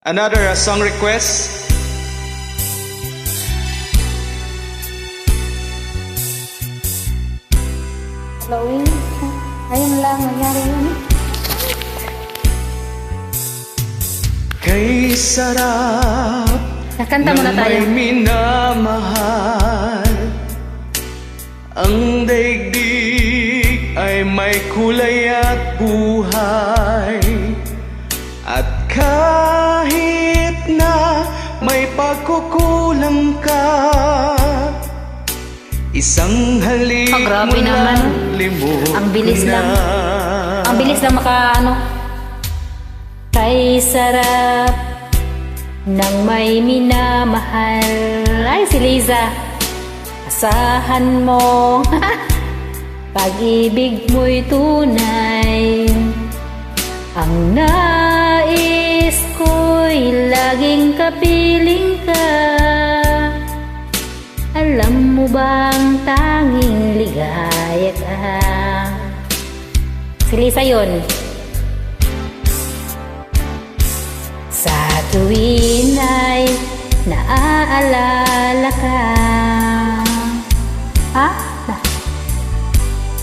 Another song request. Flowing. Ayun lang, nangyari yun. Kay sarap Nakanta muna tayo. may minamahal. Ang daigdig ay may kulay at buhay. At kahit na may pagkukulang ka, isang halik grabe mo naman. lang limot Ang bilis na. lang. Ang bilis lang Kay sarap ng may minamahal. Ay, si Liza. Asahan mo pag-ibig mo'y tunay. Ang nais ko'y laging kapiling ka. Alam mo bang tanging ligaya ka? Si Lisa yun. Sa tuwin ay naaalala ka.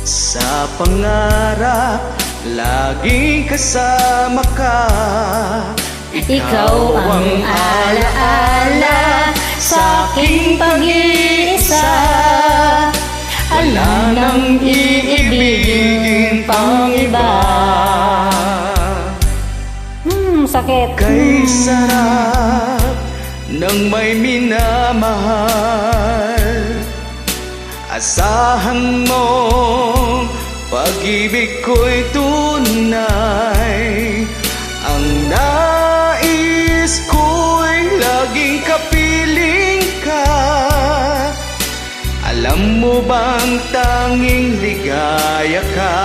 Sa pangarap, laging kasama ka. Ikaw ang alaala sa aking pag-iisa. Wala nang iibigin pang iba. Sakit. Kay sarap ng may minamahal. Asahan mo, pag-ibig ko'y tunay. Ang nais ko'y laging kapiling ka. Alam mo bang tanging ligaya ka?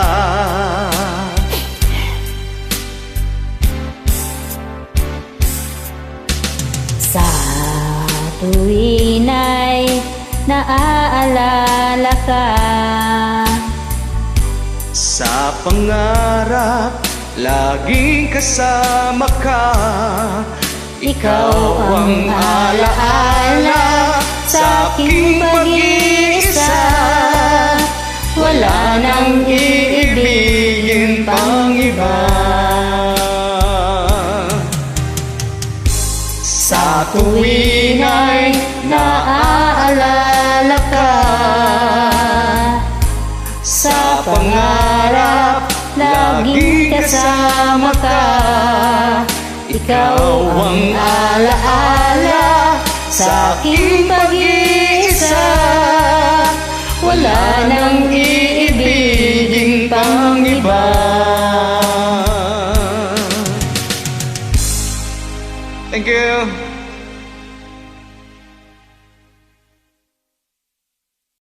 Sa tuwin ay naaalala ka. Sa pangarap, laging kasama ka. Ikaw ang alaala sa aking pag-iisa. Wala nang iibigin pang iba. Sa tuwin ay naaalala ka. Sa pangarap, laging kasama ka. Ikaw ang alaala sa aking pag-iisa. Wala nang iibigin pang iba. Thank you.